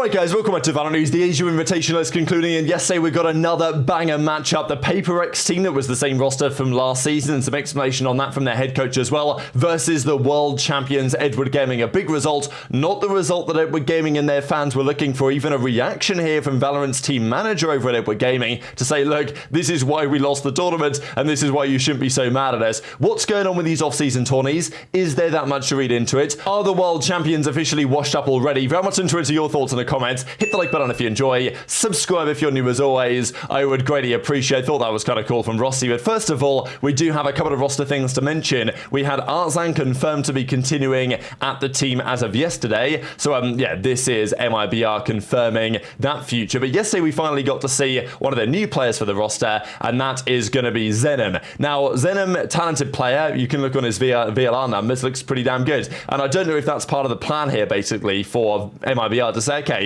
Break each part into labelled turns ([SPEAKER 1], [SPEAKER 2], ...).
[SPEAKER 1] Alright guys, welcome back to VALORANT News. The Asia Invitational is concluding, and yesterday we got another banger matchup. The PaperX team that was the same roster from last season, and some explanation on that from their head coach as well, versus the world champions Edward Gaming. A big result, not the result that Edward Gaming and their fans were looking for. Even a reaction here from Valorant's team manager over at Edward Gaming to say, look, this is why we lost the tournament, and this is why you shouldn't be so mad at us. What's going on with these off-season tourneys? Is there that much to read into it? Are the world champions officially washed up already? Very much into your thoughts in the comments. Hit the like button if you enjoy. Subscribe if you're new as always. I would greatly appreciate. Thought that was kind of cool from Rossi. But first of all, we do have a couple of roster things to mention. We had Arzan confirmed to be continuing at the team as of yesterday. So yeah, this is MIBR confirming that future. But yesterday we finally got to see one of the new players for the roster, and that is going to be Zenem. Now, Zenem, talented player. You can look on his VLR numbers. Looks pretty damn good. And I don't know if that's part of the plan here, basically, for MIBR to say, okay,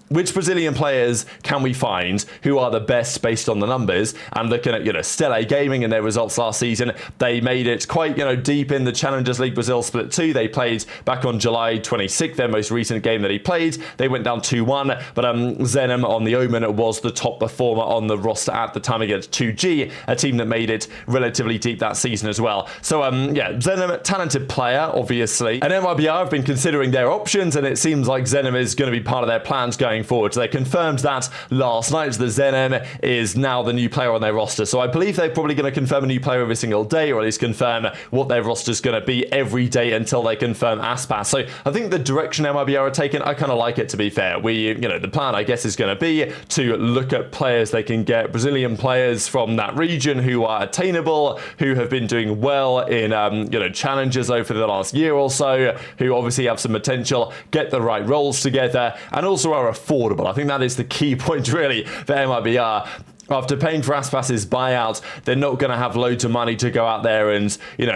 [SPEAKER 1] which Brazilian players can we find who are the best based on the numbers? And looking at, Stella Gaming and their results last season, they made it quite, deep in the Challengers League Brazil Split 2. They played back on July 26th, their most recent game that he played. They went down 2-1, but Zenem on the Omen was the top performer on the roster at the time against 2G, a team that made it relatively deep that season as well. So, yeah, Zenem, talented player, obviously. And MIBR have been considering their options, and it seems like Zenem is going to be part of their plans going forward. So they confirmed that last night. The Zenem is now the new player on their roster. So I believe they're probably going to confirm a new player every single day, or at least confirm what their roster is going to be every day until they confirm Aspas. So I think the direction MIBR are taking, I kind of like it, to be fair. The plan, I guess, is going to be to look at players they can get, Brazilian players from that region who are attainable, who have been doing well in, challenges over the last year or so, who obviously have some potential, get the right roles together, and also are affordable. I think that is the key point, really, for MIBR. After paying for Aspas's buyout, they're not going to have loads of money to go out there and,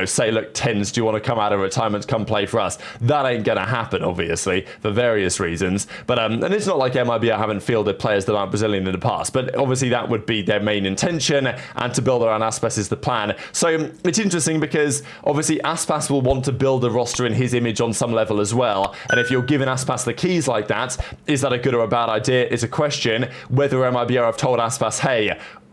[SPEAKER 1] say, look, Tens, do you want to come out of retirement, come play for us? That ain't going to happen, obviously, for various reasons. But, and it's not like MIBR haven't fielded players that aren't Brazilian in the past, but obviously that would be their main intention, and to build around Aspas is the plan. So it's interesting because, obviously, Aspas will want to build a roster in his image on some level as well. And if you're giving Aspas the keys like that, is that a good or a bad idea? Is a question. Whether MIBR have told Aspas, hey,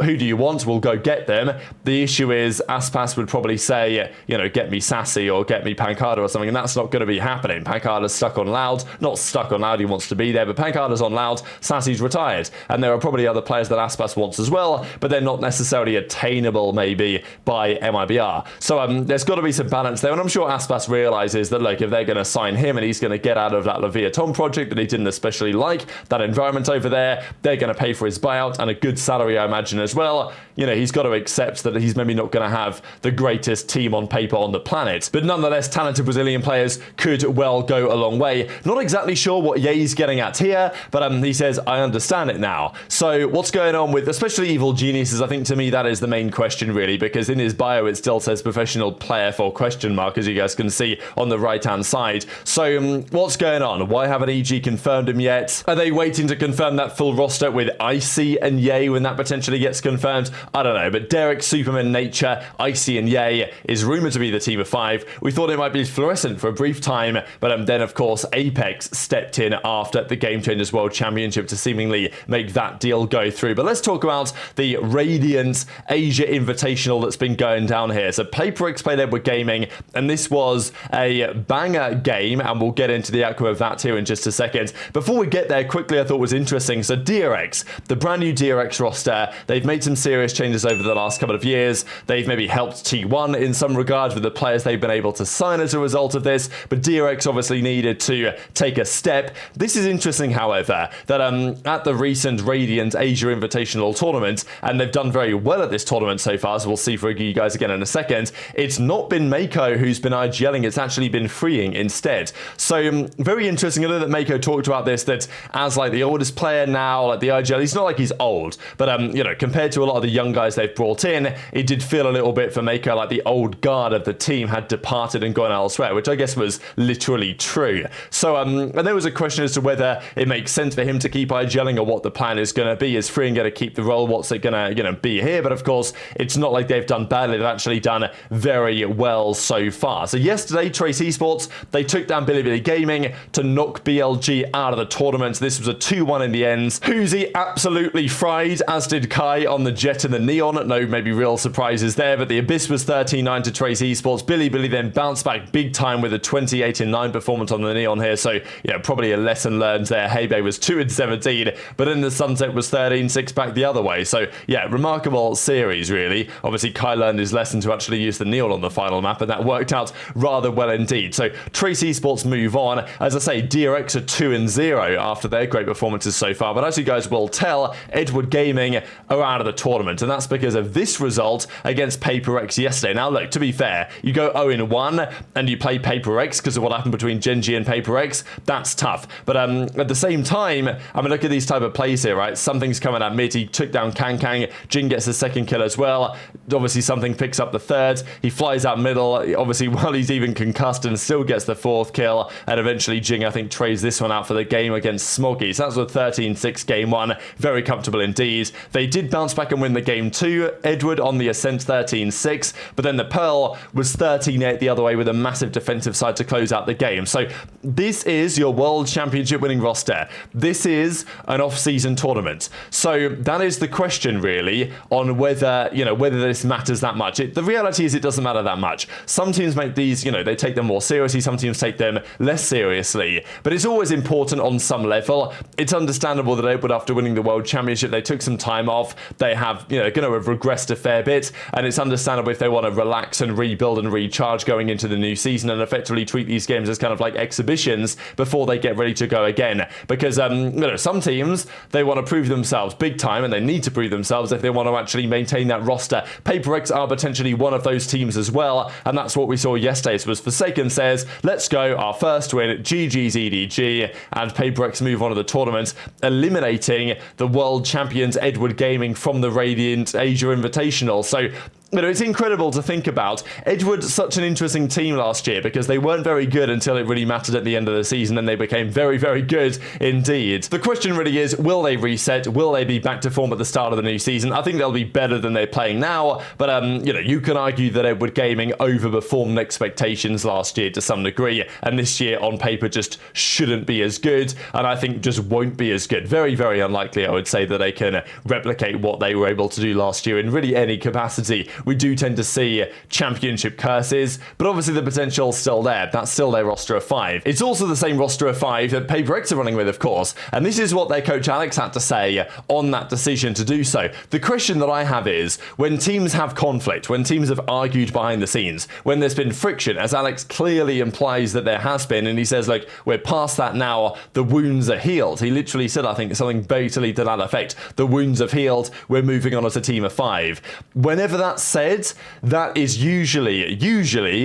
[SPEAKER 1] who do you want? We'll go get them. The issue is Aspas would probably say, get me Sassy or get me Pancada or something, and that's not going to be happening. Pancada's stuck on Loud. Not stuck on Loud, he wants to be there, but Pancada's on Loud, Sassy's retired. And there are probably other players that Aspas wants as well, but they're not necessarily attainable, maybe, by MIBR. So there's got to be some balance there, and I'm sure Aspas realizes that, if they're going to sign him and he's going to get out of that Leviathan project that he didn't especially like, that environment over there, they're going to pay for his buyout and a good salary, I imagine, as well. He's got to accept that he's maybe not going to have the greatest team on paper on the planet. But nonetheless, talented Brazilian players could well go a long way. Not exactly sure what Ye's getting at here, but he says, I understand it now. So what's going on with, especially Evil Geniuses, I think to me that is the main question, really, because in his bio it still says professional player for question mark, as you guys can see on the right-hand side. So what's going on? Why haven't EG confirmed him yet? Are they waiting to confirm that full roster with Icy and Ye when that potentially gets confirmed? I don't know, but Derek, Superman, Nature, Icy and Ye is rumored to be the team of 5. We thought it might be Fluorescent for a brief time, but then of course Apex stepped in after the Game Changers World Championship to seemingly make that deal go through. But let's talk about the Radiant Asia Invitational that's been going down here. So PaperX played Edward Gaming, and this was a banger game, and we'll get into the outcome of that here in just a second. Before we get there, quickly, I thought was interesting. So DRX, the brand new DRX roster, they've made some serious changes over the last couple of years. They've maybe helped T1 in some regards with the players they've been able to sign as a result of this, but DRX obviously needed to take a step. This is interesting, however, that at the recent Radiant Asia Invitational tournament, and they've done very well at this tournament so far, so we'll see for you guys again in a second, it's not been Mako who's been IGLing, it's actually been Freeing instead. So very interesting. I know that Mako talked about this, that as the oldest player now, the IGL, he's not like he's old, but compared to a lot of the young guys they've brought in, it did feel a little bit for Mako like the old guard of the team had departed and gone elsewhere, which I guess was literally true. So, and there was a question as to whether it makes sense for him to keep IGLing or what the plan is going to be. Is Freeing going to keep the role? What's it going to, be here? But of course, it's not like they've done badly. They've actually done very well so far. So yesterday, Trace Esports, they took down Bilibili Gaming to knock BLG out of the tournament. This was a 2-1 in the end. Huzi absolutely fried, as did Kai on the Jet and the Neon. No maybe real surprises there, but the Abyss was 13-9 to Trace Esports. Bilibili then bounced back big time with a 28-9 performance on the Neon here. So, probably a lesson learned there. Hebei was 2-17, but then the Sunset was 13-6 back the other way. So, remarkable series, really. Obviously, Kai learned his lesson to actually use the Neon on the final map, and that worked out rather well indeed. So, Trace Esports move on. As I say, DRX are 2-0 after their great performances so far, but as you guys will tell, Edward Gaming are out of the tournament, and that's because of this result against Paper X yesterday. Now, look, to be fair, you go 0-1 and you play Paper X because of what happened between Gen.G and Paper X, that's tough. But at the same time, look at these type of plays here, right? Something's coming at mid. He took down Kang. Jin gets the second kill as well. Obviously, something picks up the third. He flies out middle, obviously, while he's even concussed, and still gets the fourth kill. And eventually, Jing, I think, trades this one out for the game against Smoggy. So that's a 13-6 game one. Very comfortable indeed. They did bounce back and win the game two, Edward on the Ascent 13-6, but then the Pearl was 13-8 the other way with a massive defensive side to close out the game. So this is your World Championship winning roster. This is an off-season tournament. So that is the question, really, on whether this matters that much. The reality is it doesn't matter that much. Some teams make these, they take them more seriously. Some teams take them less seriously. But it's always important on some level. It's understandable that Edward, after winning the World Championship, they took some time off. They have, going to have regressed a fair bit. And it's understandable if they want to relax and rebuild and recharge going into the new season and effectively treat these games as kind of like exhibitions before they get ready to go again. Because, some teams, they want to prove themselves big time, and they need to prove themselves if they want to actually maintain that roster. Paper X are potentially one of those teams as well, and that's what we saw yesterday. So as Forsaken says, let's go, our first win, GG's EDG, and Paper X move on to the tournament, eliminating the world champions Edward Gaming from the Radiant Asia Invitational. So it's incredible to think about. Edward, such an interesting team last year because they weren't very good until it really mattered at the end of the season, and they became very, very good indeed. The question really is, will they reset? Will they be back to form at the start of the new season? I think they'll be better than they're playing now, but you can argue that Edward Gaming overperformed expectations last year to some degree, and this year on paper just shouldn't be as good, and I think just won't be as good. Very, very unlikely, I would say, that they can replicate what they were able to do last year in really any capacity. We do tend to see championship curses, but obviously the potential's still there. That's still their roster of 5. It's also the same roster of 5 that Paper X are running with, of course, and this is what their coach Alex had to say on that decision to do so. The question that I have is, when teams have conflict, when teams have argued behind the scenes, when there's been friction, as Alex clearly implies that there has been, and he says, look, we're past that now, the wounds are healed. He literally said, I think, something vaguely to that effect. The wounds have healed, we're moving on as a team of 5. Whenever that's said, that is usually,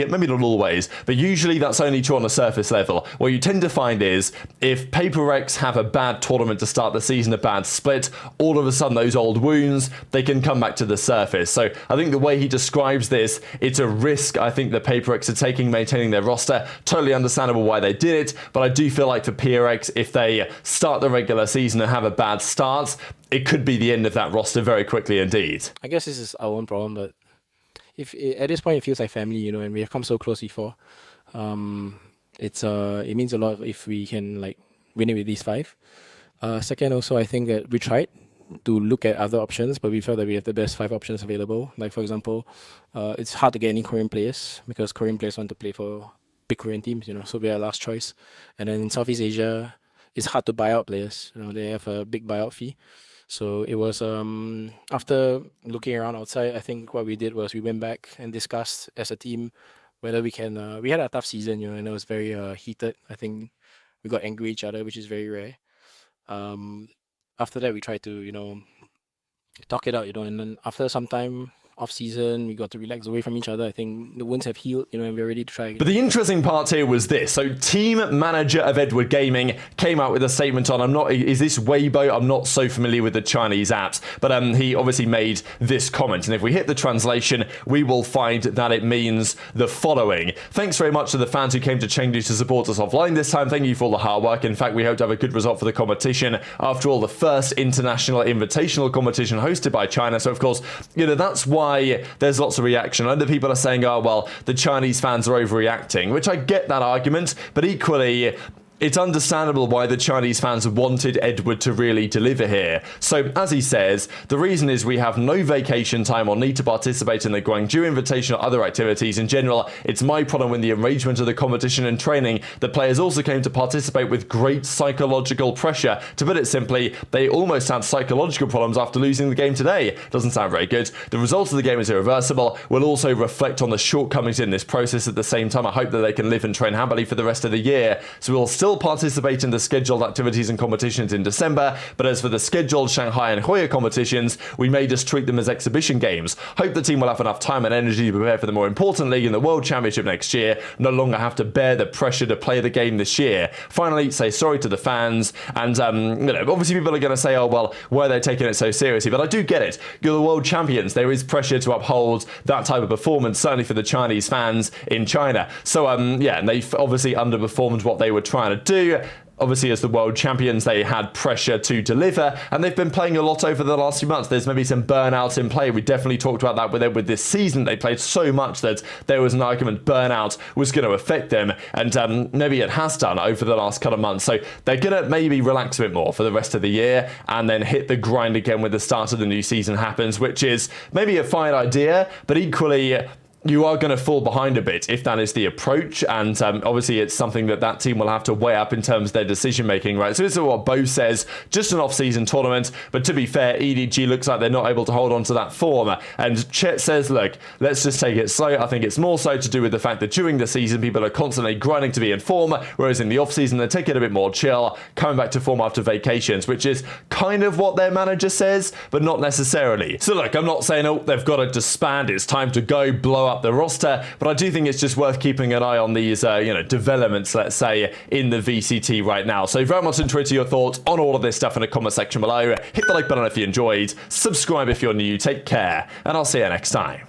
[SPEAKER 1] maybe not always, but usually that's only true on a surface level. What you tend to find is, if Paper X have a bad tournament to start the season, a bad split, all of a sudden those old wounds, they can come back to the surface. So I think the way he describes this, it's a risk I think that Paper X are taking, maintaining their roster. Totally understandable why they did it, but I do feel like for PRX, if they start the regular season and have a bad start, it could be the end of that roster very quickly indeed.
[SPEAKER 2] I guess this is our own problem, but if at this point it feels like family, and we have come so close before, it means a lot if we can win it with these 5. Second, also I think that we tried to look at other options, but we felt that we have the best 5 options available. Like for example, it's hard to get any Korean players because Korean players want to play for big Korean teams, so we are last choice. And then in Southeast Asia, it's hard to buy out players. They have a big buyout fee. So it was, after looking around outside, I think what we did was we went back and discussed as a team whether we can, we had a tough season, and it was very heated. I think we got angry at each other, which is very rare. After that, we tried to, talk it out, and then after some time, off season. We got to relax away from each other. I think the wounds have healed, and we're ready to try again.
[SPEAKER 1] But the interesting part here was this. So team manager of Edward Gaming came out with a statement on, is this Weibo? I'm not so familiar with the Chinese apps, but he obviously made this comment. And if we hit the translation, we will find that it means the following. Thanks very much to the fans who came to Chengdu to support us offline this time. Thank you for all the hard work. In fact, we hope to have a good result for the competition. After all, the first international invitational competition hosted by China. So, of course, that's why there's lots of reaction. I know people are saying, oh, well, the Chinese fans are overreacting, which I get that argument, but equally, it's understandable why the Chinese fans wanted Edward to really deliver here. So, as he says, the reason is we have no vacation time or need to participate in the Guangzhou Invitation or other activities. In general, it's my problem with the arrangement of the competition and training. The players also came to participate with great psychological pressure. To put it simply, they almost had psychological problems after losing the game today. Doesn't sound very good. The result of the game is irreversible. We'll also reflect on the shortcomings in this process. At the same time, I hope that they can live and train happily for the rest of the year. So we'll still participate in the scheduled activities and competitions in December, but as for the scheduled Shanghai and Hoya competitions, we may just treat them as exhibition games. Hope the team will have enough time and energy to prepare for the more important league in the World Championship next year, no longer have to bear the pressure to play the game this year. Finally, say sorry to the fans, and obviously people are going to say, oh well, why are they taking it so seriously? But I do get it. You're the world champions. There is pressure to uphold that type of performance, certainly for the Chinese fans in China. So and they've obviously underperformed what they were trying to do. Obviously, as the world champions, they had pressure to deliver, and they've been playing a lot over the last few months. There's maybe some burnout in play. We definitely talked about that with this season. They played so much that there was an argument burnout was going to affect them, and maybe it has done over the last couple of months. So they're going to maybe relax a bit more for the rest of the year and then hit the grind again when the start of the new season happens, which is maybe a fine idea, but equally, you are going to fall behind a bit if that is the approach, and obviously it's something that team will have to weigh up in terms of their decision making, right? So this is what Bo says, just an off-season tournament, but to be fair, EDG looks like they're not able to hold on to that form, and Chet says, look, let's just take it slow. I think it's more so to do with the fact that during the season people are constantly grinding to be in form, whereas in the off-season they take it a bit more chill, coming back to form after vacations, which is kind of what their manager says, but not necessarily. So look, I'm not saying, oh, they've got to disband, it's time to go blow up the roster, but I do think it's just worth keeping an eye on these developments, let's say, in the VCT right now. So very much enjoyed your thoughts on all of this stuff in the comment section below. Hit the like button if you enjoyed, subscribe if you're new, take care, and I'll see you next time.